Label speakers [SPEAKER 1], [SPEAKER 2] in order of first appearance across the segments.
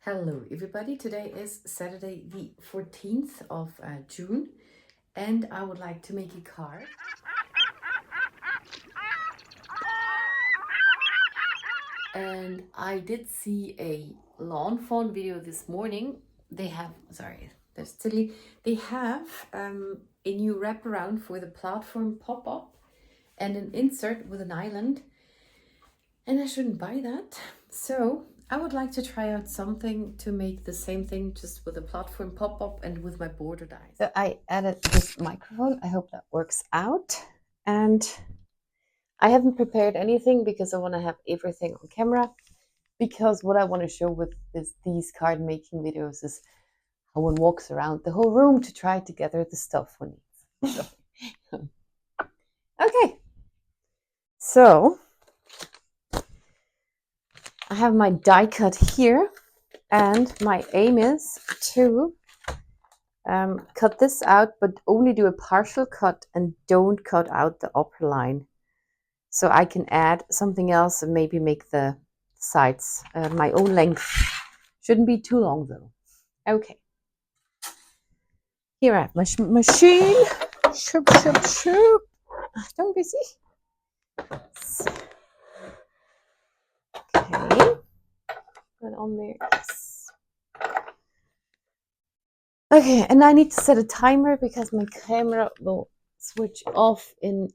[SPEAKER 1] Hello everybody, today is Saturday the 14th of June and I would like to make a card. And I did see a Lawnfawn video this morning. They have, sorry, that's silly. They have a new wraparound for the platform pop-up and an insert with an island. And I shouldn't buy that. So I would like to try out something to make the same thing just with a platform pop-up and with my border dies. So I added this microphone. I hope that works out. And I haven't prepared anything because I want to have everything on camera. Because what I want to show with these card making videos is how one walks around the whole room to try to gather the stuff one needs. Okay. So I have my die cut here, and my aim is to cut this out, but only do a partial cut and don't cut out the upper line. So I can add something else and maybe make the sides my own length. Shouldn't be too long though. Okay. Here I have my machine. Shoop, shoop, shoop. Don't be busy. Okay. Put on there. Yes. Okay, and I need to set a timer because my camera will switch off in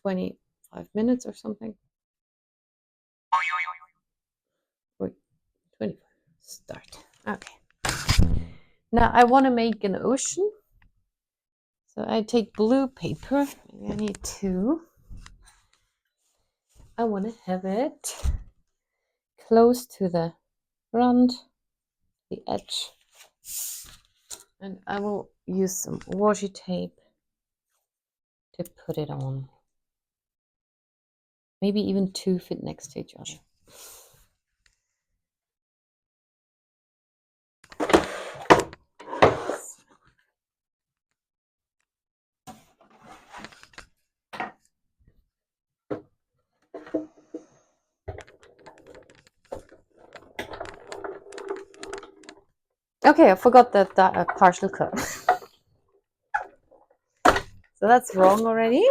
[SPEAKER 1] 25 minutes or something. Wait, 25. Start. Okay. Now I want to make an ocean. So I take blue paper. I need two. I want to have it close to the front, the edge. And I will use some washi tape to put it on. Maybe even two fit next to each other. Okay, I forgot that partial cut. So that's wrong already.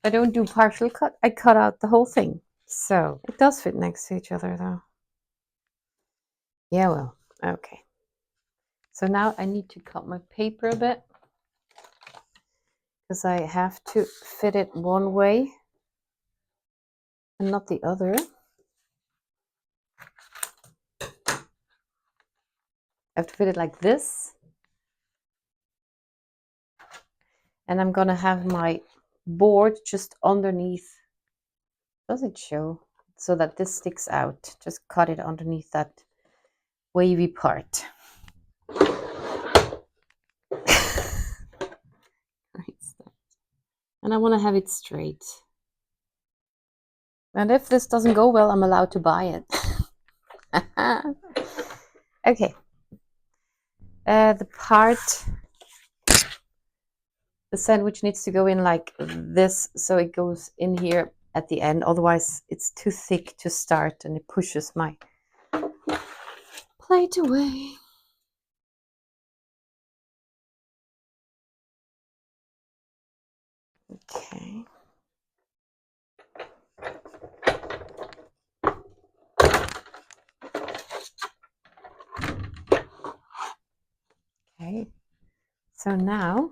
[SPEAKER 1] I don't do partial cut, I cut out the whole thing. So it does fit next to each other though. Yeah, well, okay. So now I need to cut my paper a bit because I have to fit it one way and not the other. I have to fit it like this. And I'm gonna have my board just underneath. Does it show? So that this sticks out. Just cut it underneath that wavy part. And I want to have it straight. And if this doesn't go well, I'm allowed to buy it. Okay. The sandwich needs to go in like this, so it goes in here at the end. Otherwise, it's too thick to start and it pushes my plate away. Okay. Okay. So now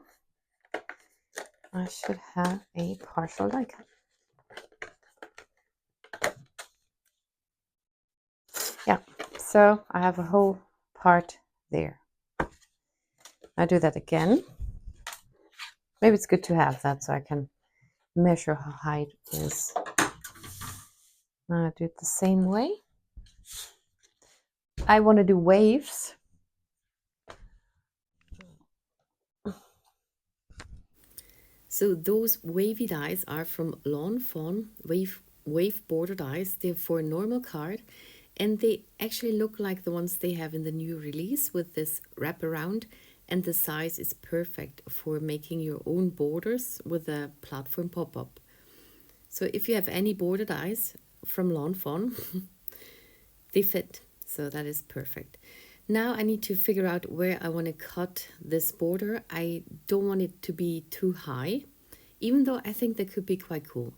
[SPEAKER 1] I should have a partial die cut. Yeah, so I have a whole part there. I do that again. Maybe it's good to have that so I can measure how high it is. Now I do it the same way. I want to do waves. So those wavy dies are from Lawnfawn wave border dies. They're for a normal card, and they actually look like the ones they have in the new release with this wraparound, and the size is perfect for making your own borders with a platform pop-up. So if you have any border dies from Lawnfawn, They fit, so that is perfect. Now I need to figure out where I want to cut this border. I don't want it to be too high, even though I think that could be quite cool.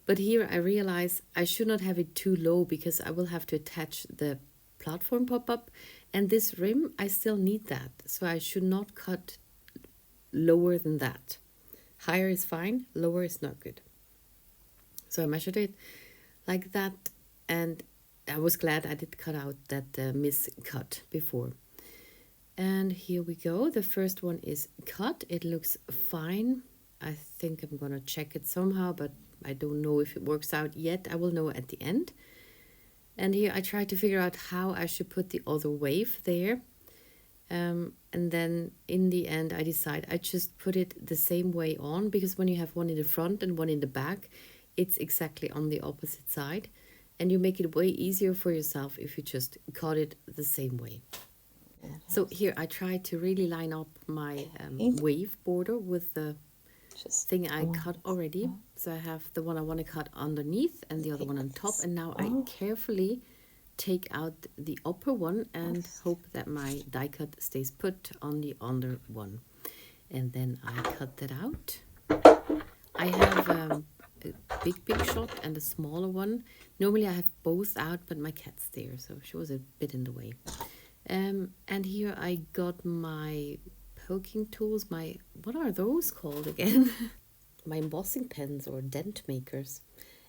[SPEAKER 1] But here I realize I should not have it too low because I will have to attach the platform pop-up, and this rim, I still need that. So I should not cut lower than that. Higher is fine, lower is not good. So I measured it like that, and I was glad I did cut out that miscut before. And here we go. The first one is cut. It looks fine. I think I'm gonna check it somehow, but I don't know if it works out yet. I will know at the end. And here I tried to figure out how I should put the other wave there. And then in the end, I decide I just put it the same way on, because when you have one in the front and one in the back, it's exactly on the opposite side. And you make it way easier for yourself if you just cut it the same way. So here I try to really line up my wave border with the thing I cut already. So I have the one I want to cut underneath and the other one on top. And now I carefully take out the upper one and hope that my die cut stays put on the under one. And then I cut that out. I have a big shot and a smaller one. Normally I have both out, but my cat's there, so she was a bit in the way. And here I got my poking tools, what are those called again? My embossing pens or dent makers.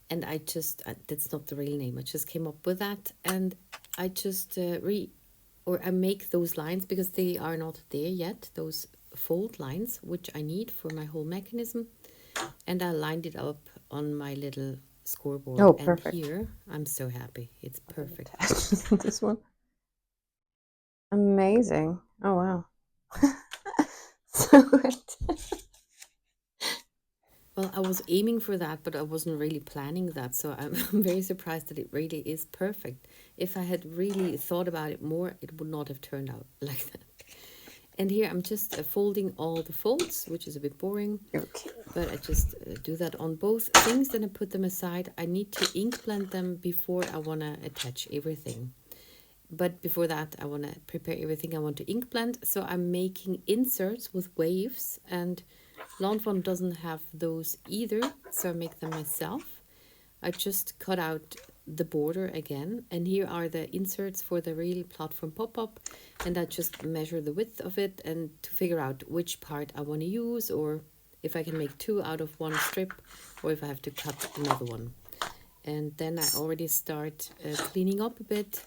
[SPEAKER 1] And I just, that's not the real name, I just came up with that. And I just I make those lines because they are not there yet, those fold lines, which I need for my whole mechanism. And I lined it up on my little scoreboard.
[SPEAKER 2] Oh, perfect.
[SPEAKER 1] And here, I'm so happy. It's perfect.
[SPEAKER 2] This one. Amazing. Oh, wow. So good.
[SPEAKER 1] Well, I was aiming for that, but I wasn't really planning that. So I'm very surprised that it really is perfect. If I had really thought about it more, it would not have turned out like that. And here I'm just folding all the folds, which is a bit boring.
[SPEAKER 2] Okay.
[SPEAKER 1] But I just do that on both things, then I put them aside. I need to ink blend them before I want to attach everything. But before that, I want to prepare everything I want to ink blend. So I'm making inserts with waves, and Lawnfawn doesn't have those either, so I make them myself. I just cut out the border again, and here are the inserts for the real platform pop-up, and I just measure the width of it and to figure out which part I want to use, or if I can make two out of one strip, or if I have to cut another one. And then I already start cleaning up a bit,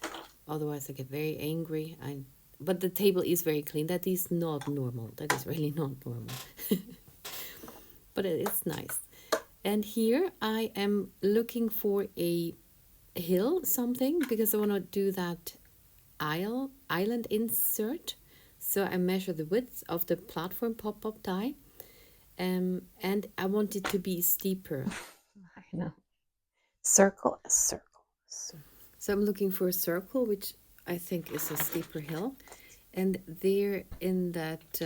[SPEAKER 1] otherwise I get very angry. But the table is very clean. That is not normal. That is really not normal. But it's nice. And here I am looking for a hill something, because I want to do that island insert. So I measure the width of the platform pop-up die. And I want it to be steeper.
[SPEAKER 2] I know. Circle.
[SPEAKER 1] So I'm looking for a circle, which I think is a steeper hill. And there in that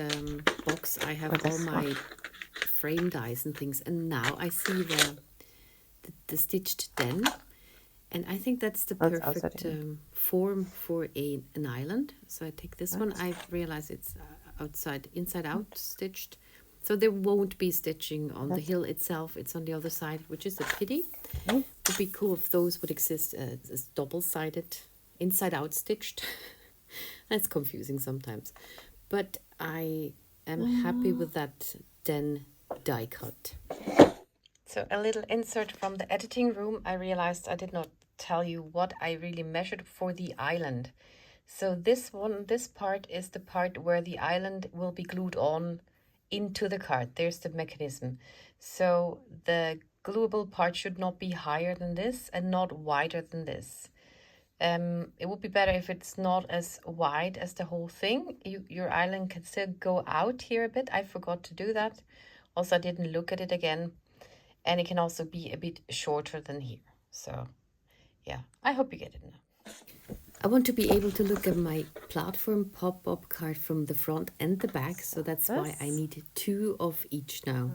[SPEAKER 1] box, I have all my frame dies and things. And now I see the stitched den. And I think that's the perfect form for an island. So I take this one. I realize it's inside out stitched. So there won't be stitching on the hill itself. It's on the other side, which is a pity. It would be cool if those would exist as double-sided, inside-out stitched. That's confusing sometimes. But I am happy with that den die cut. So a little insert from the editing room. I realized I did not tell you what I really measured for the island. So this part is the part where the island will be glued on into the card. There's the mechanism. So the gluable part should not be higher than this and not wider than this. It would be better if it's not as wide as the whole thing. Your island can still go out here a bit. I forgot to do that. Also, I didn't look at it again. And it can also be a bit shorter than here. So, yeah, I hope you get it now. I want to be able to look at my platform pop-up card from the front and the back. So that's why I need two of each now.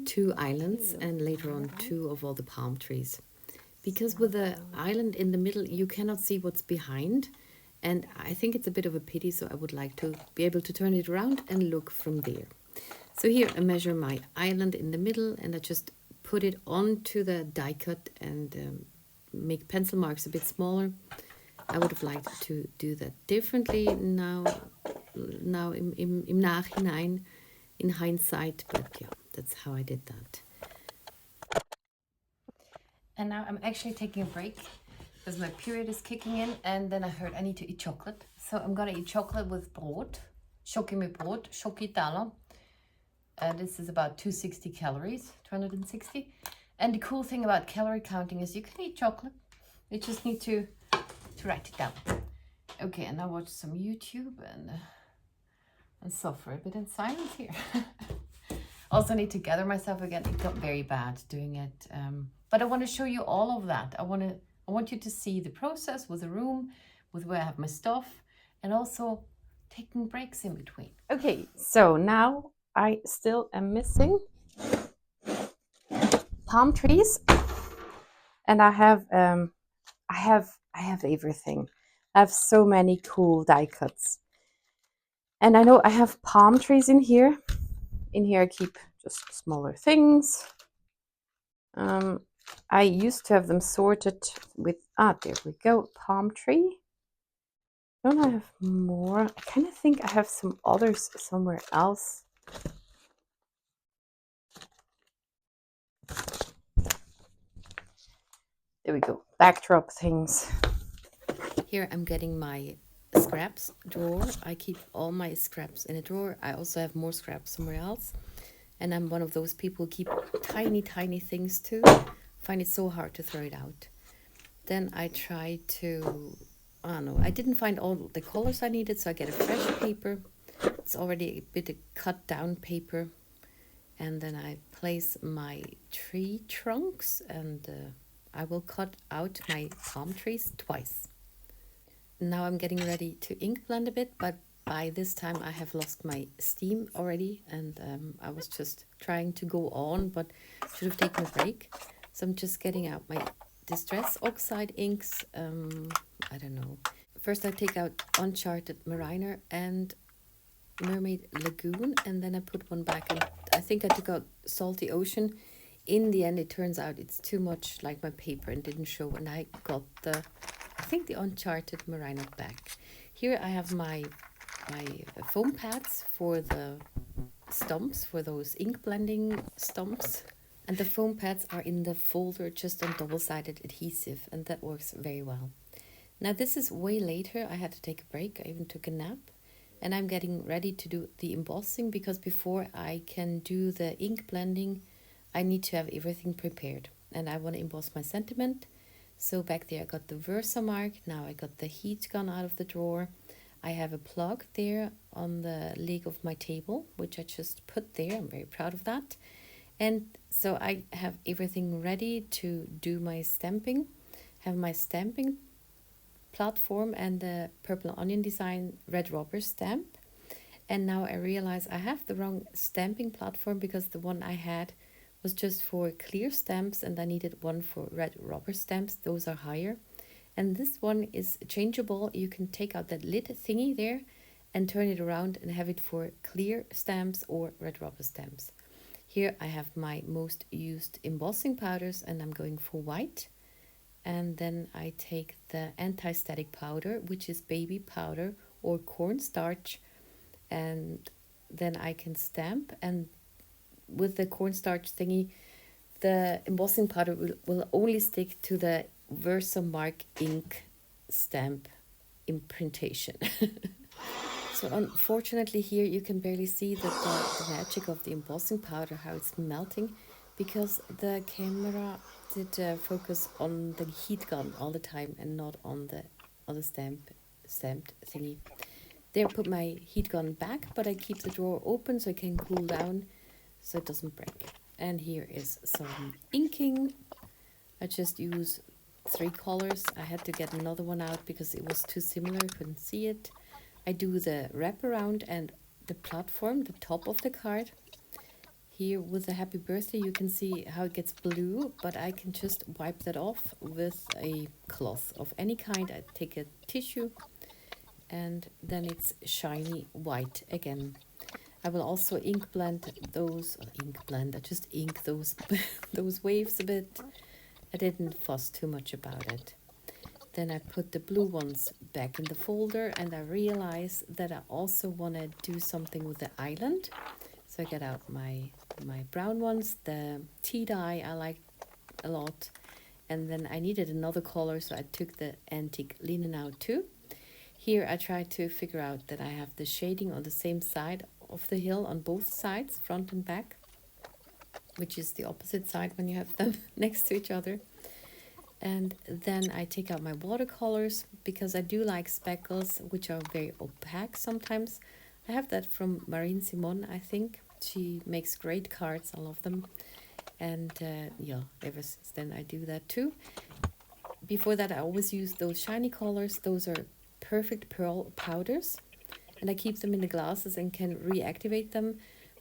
[SPEAKER 1] Two islands and later on two of all the palm trees. because with the island in the middle, you cannot see what's behind. And I think it's a bit of a pity, so I would like to be able to turn it around and look from there. So here I measure my island in the middle, and I just put it onto the die cut and make pencil marks a bit smaller. I would have liked to do that differently now im Nachhinein, in hindsight, but yeah, that's how I did that. And now I'm actually taking a break because my period is kicking in, and then I heard I need to eat chocolate. So I'm gonna eat chocolate with Brot, Schoki mit Brot, Schoki-Taler. This is about 260 calories, 260. And the cool thing about calorie counting is you can eat chocolate. You just need to write it down. Okay, and I watch some YouTube and suffer a bit in silence here. Also need to gather myself again. It got very bad doing it. But I want to show you all of that. I want you to see the process with the room, with where I have my stuff, and also taking breaks in between.
[SPEAKER 2] Okay, so now I still am missing palm trees, and I have everything. I have so many cool die cuts, and I know I have palm trees in here. In here I keep just smaller things. I used to have them sorted with, there we go, palm tree. Don't I have more? I kind of think I have some others somewhere else. There we go, backdrop things.
[SPEAKER 1] Here I'm getting my scraps drawer. I keep all my scraps in a drawer. I also have more scraps somewhere else. And I'm one of those people who keep tiny, tiny things too. Find it so hard to throw it out. Then I try to, I don't know, I didn't find all the colors I needed, so I get a fresh paper. It's already a bit of cut down paper. And then I place my tree trunks, and I will cut out my palm trees twice. Now I'm getting ready to ink blend a bit, but by this time I have lost my steam already, and I was just trying to go on, but should have taken a break. So I'm just getting out my Distress Oxide inks. I don't know. First I take out Uncharted Mariner and Mermaid Lagoon, and then I put one back, and I think I took out Salty Ocean. In the end, it turns out it's too much like my paper and didn't show, and I got I think the Uncharted Mariner back. Here I have my foam pads for the stumps, for those ink blending stumps. And the foam pads are in the folder just on double-sided adhesive, and that works very well. Now this is way later. I had to take a break. I even took a nap. And I'm getting ready to do the embossing, because before I can do the ink blending, I need to have everything prepared. And I want to emboss my sentiment. So back there I got the Versamark. Now I got the heat gun out of the drawer. I have a plug there on the leg of my table, which I just put there. I'm very proud of that. And so I have everything ready to do my stamping. Have my stamping platform and the Purple Onion Design red rubber stamp. And now I realize I have the wrong stamping platform, because the one I had was just for clear stamps and I needed one for red rubber stamps. Those are higher. And this one is changeable. You can take out that lid thingy there and turn it around and have it for clear stamps or red rubber stamps. Here I have my most used embossing powders, and I'm going for white. And then I take the anti-static powder, which is baby powder or cornstarch, and then I can stamp. And with the cornstarch thingy, the embossing powder will only stick to the Versamark ink stamp imprintation. So unfortunately here you can barely see the magic of the embossing powder, how it's melting, because the camera did focus on the heat gun all the time and not on the stamped thingy. There, put my heat gun back, but I keep the drawer open so it can cool down so it doesn't break. And here is some inking. I just use 3 colors. I had to get another one out because it was too similar, I couldn't see it. I do the wraparound and the platform, the top of the card. Here with the happy birthday, you can see how it gets blue, but I can just wipe that off with a cloth of any kind. I take a tissue and then it's shiny white again. I will also ink blend those, I just ink those those waves a bit. I didn't fuss too much about it. Then I put the blue ones back in the folder, and I realize that I also want to do something with the island. So I get out my brown ones, the tea dye I like a lot, and then I needed another color, so I took the antique linen out too. Here I try to figure out that I have the shading on the same side of the hill on both sides, front and back, which is the opposite side when you have them next to each other. And then I take out my watercolors because I do like speckles, which are very opaque sometimes. I have that from Marine Simon, I think. She makes great cards. I love them. And yeah, ever since then I do that too. Before that, I always use those shiny colors. Those are perfect pearl powders. And I keep them in the glasses and can reactivate them.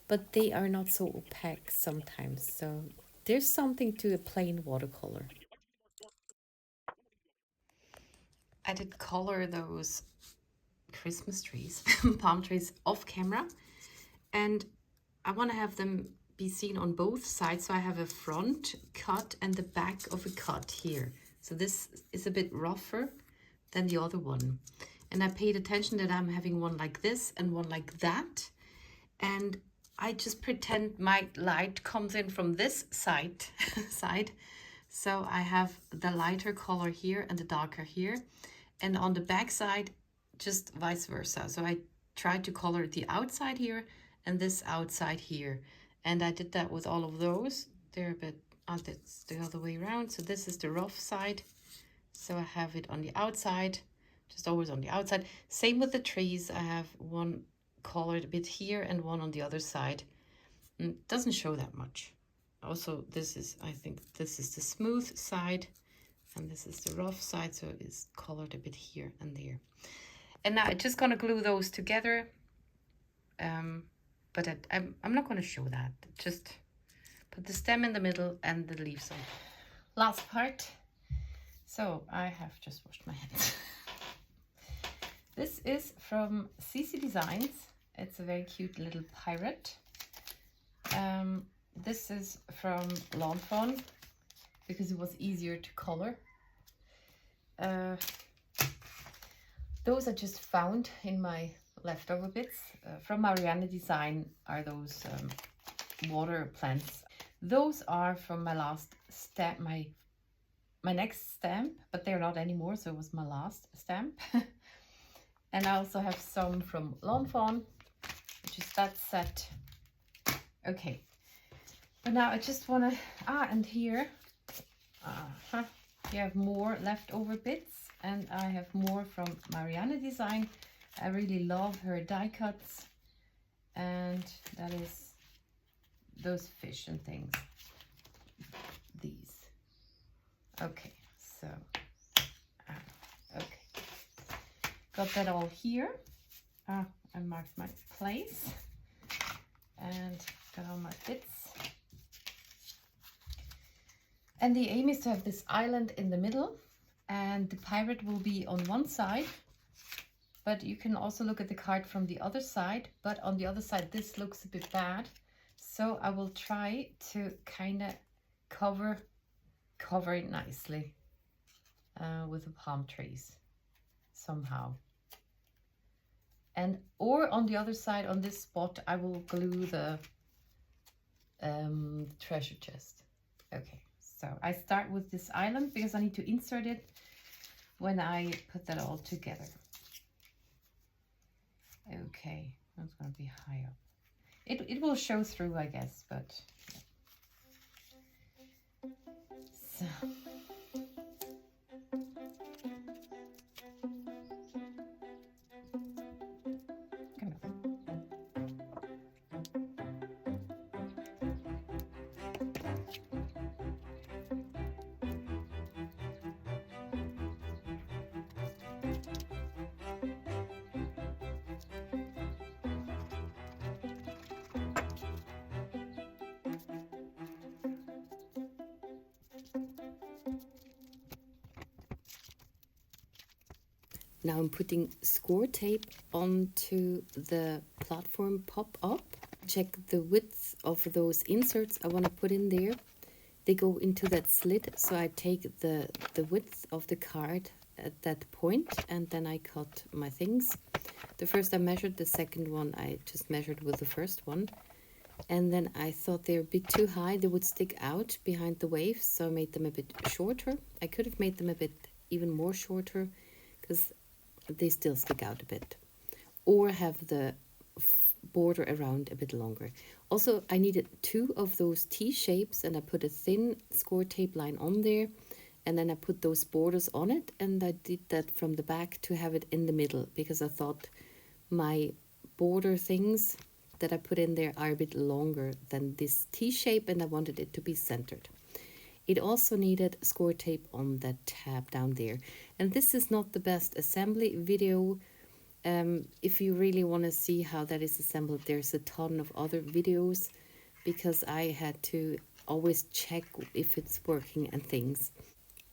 [SPEAKER 1] But they are not so opaque sometimes. So there's something to a plain watercolor. I did color those Christmas trees, palm trees off camera. And I want to have them be seen on both sides. So I have a front cut and the back of a cut here. So this is a bit rougher than the other one. And I paid attention that I'm having one like this and one like that. And I just pretend my light comes in from this side. So I have the lighter color here and the darker here. And on the back side, just vice versa. So I tried to color the outside here and this outside here. And I did that with all of those. They're a bit, that's the other way around. So this is the rough side. So I have it on the outside, just always on the outside. Same with the trees. I have one colored a bit here and one on the other side. And it doesn't show that much. Also, this is, I think this is the smooth side. And this is the rough side, so it's colored a bit here and there. And now I'm just gonna glue those together. But I'm not gonna show that. Just put the stem in the middle and the leaves on. Last part. So I have just washed my hands. This is from CC Designs. It's a very cute little pirate. This is from Lawnfawn, because it was easier to color. Those I just found in my leftover bits. From Marianne Design are those water plants. Those are from my last stamp, my next stamp, but they're not anymore, so it was my last stamp. And I also have some from Lawnfawn, which is that set. Okay, but now I just want to, and here, you have more leftover bits, and I have more from Marianne Design. I really love her die cuts, and that is those fish and things. These. Okay, so, okay. Got that all here. I marked my place, and got all my bits. And the aim is to have this island in the middle, and the pirate will be on one side, but you can also look at the card from the other side. But on the other side, this looks a bit bad. So I will try to kind of cover it nicely with the palm trees somehow. And or on the other side, on this spot, I will glue the treasure chest. Okay. So I start with this island because I need to insert it when I put that all together. Okay, that's going to be high up. It will show through, I guess, but so. Now I'm putting score tape onto the platform pop-up. Check the width of those inserts I want to put in there. They go into that slit, so I take the width of the card at that point, and then I cut my things. The first I measured, the second one I just measured with the first one. And then I thought they're a bit too high, they would stick out behind the waves, so I made them a bit shorter. I could have made them a bit even more shorter, because they still stick out a bit. Or have the border around a bit longer. Also, I needed 2 of those T-shapes, and I put a thin score tape line on there, and then I put those borders on it, and I did that from the back to have it in the middle, because I thought my border things that I put in there are a bit longer than this T-shape, and I wanted it to be centered. It also needed score tape on that tab down there. And this is not the best assembly video. If you really want to see how that is assembled, there's a ton of other videos, because I had to always check if it's working and things.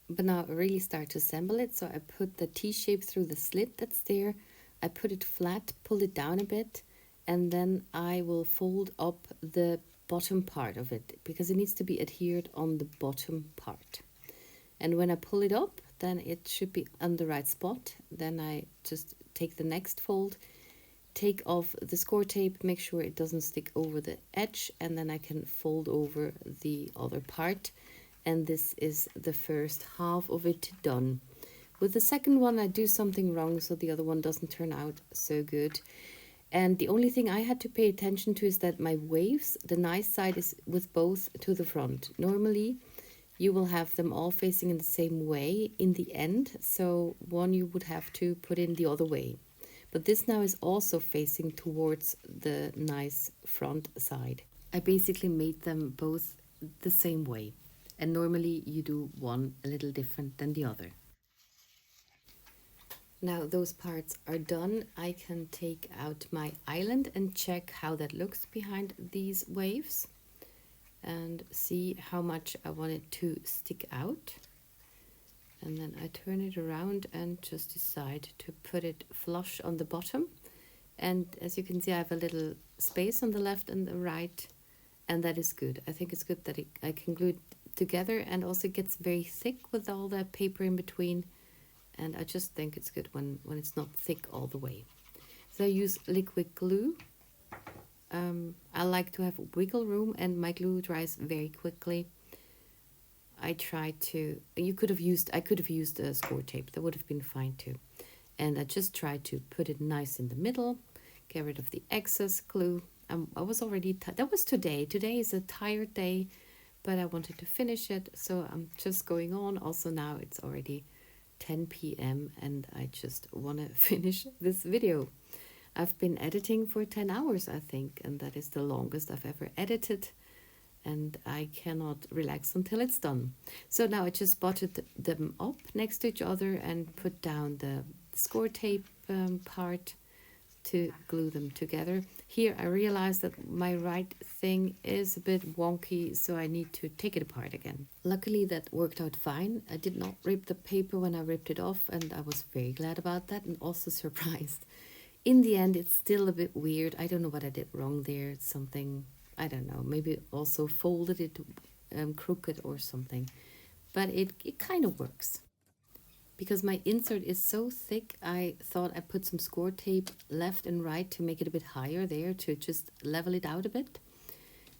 [SPEAKER 1] But now I really start to assemble it. So I put the T-shape through the slit that's there. I put it flat, pull it down a bit, and then I will fold up the bottom part of it, because it needs to be adhered on the bottom part. And when I pull it up, then it should be on the right spot. Then I just take the next fold, take off the score tape, make sure it doesn't stick over the edge, and then I can fold over the other part. And this is the first half of it done. With the second one, I do something wrong, so the other one doesn't turn out so good. And the only thing I had to pay attention to is that my waves, the nice side is with both to the front. Normally, you will have them all facing in the same way in the end, so one you would have to put in the other way. But this now is also facing towards the nice front side. I basically made them both the same way, and normally you do one a little different than the other. Now those parts are done, I can take out my island and check how that looks behind these waves and see how much I want it to stick out. And then I turn it around and just decide to put it flush on the bottom. And as you can see, I have a little space on the left and the right, and that is good. I think it's good that I can glue it together, and also it gets very thick with all that paper in between. And I just think it's good when it's not thick all the way. So I use liquid glue. I like to have wiggle room, and my glue dries very quickly. I could have used a score tape, that would have been fine too. And I just tried to put it nice in the middle, get rid of the excess glue. I was already, that was today. Today is a tired day, but I wanted to finish it. So I'm just going on. Also now it's already 10 p.m. and I just want to finish this video. I've been editing for 10 hours, I think, and that is the longest I've ever edited, and I cannot relax until it's done. So now I just buttoned them up next to each other and put down the score tape part to glue them together. Here I realized that my right thing is a bit wonky, so I need to take it apart again. Luckily that worked out fine. I did not rip the paper when I ripped it off, and I was very glad about that, and also surprised. In the end, it's still a bit weird. I don't know what I did wrong there. It's something, I don't know, maybe also folded it crooked or something. But it kind of works. Because my insert is so thick, I thought I put some score tape left and right to make it a bit higher there, to just level it out a bit.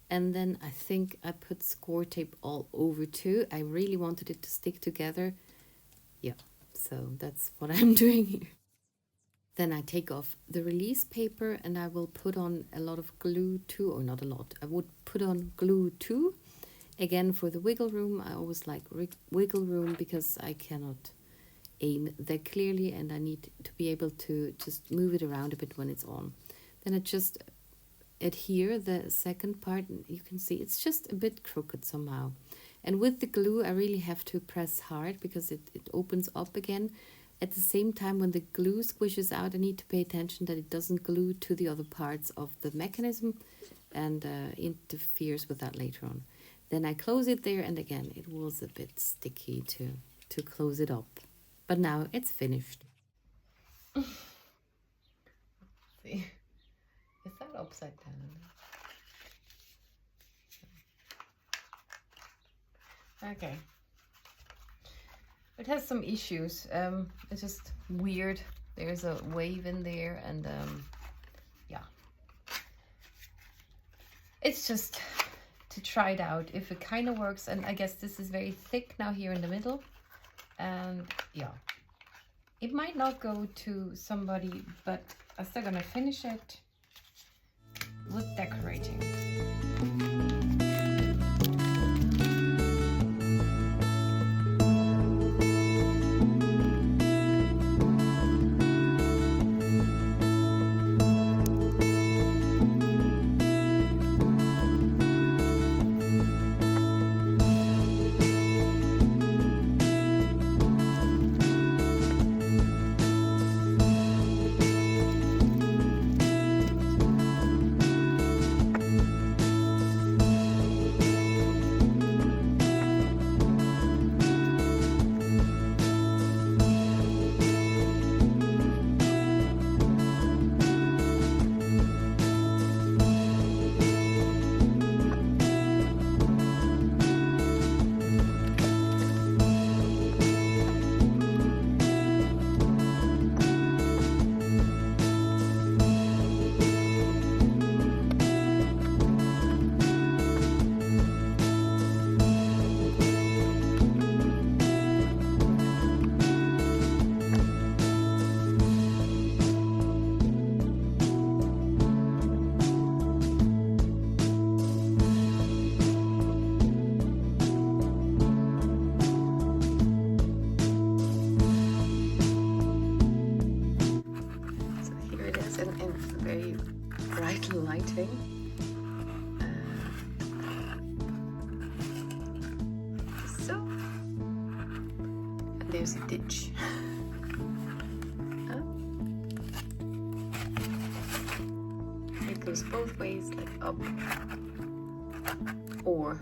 [SPEAKER 1] And then I think I put score tape all over too. I really wanted it to stick together. Yeah, so that's what I'm doing here. Then I take off the release paper and I will put on a lot of glue too, or not a lot. I would put on glue too. Again, for the wiggle room, I always like wiggle room because I cannot aim that clearly, and I need to be able to just move it around a bit when it's on. Then I just adhere the second part, and you can see it's just a bit crooked somehow. And with the glue, I really have to press hard because it opens up again. At the same time, when the glue squishes out, I need to pay attention that it doesn't glue to the other parts of the mechanism and interferes with that later on. Then I close it there, and again, it was a bit sticky to close it up. But now it's finished. upside down. Okay. It has some issues. It's just weird. There's a wave in there, and yeah. It's just to try it out if it kind of works. And I guess this is very thick now here in the middle, and yeah, it might not go to somebody, but I'm still gonna finish it with decorating. There's a ditch. It goes both ways, like up or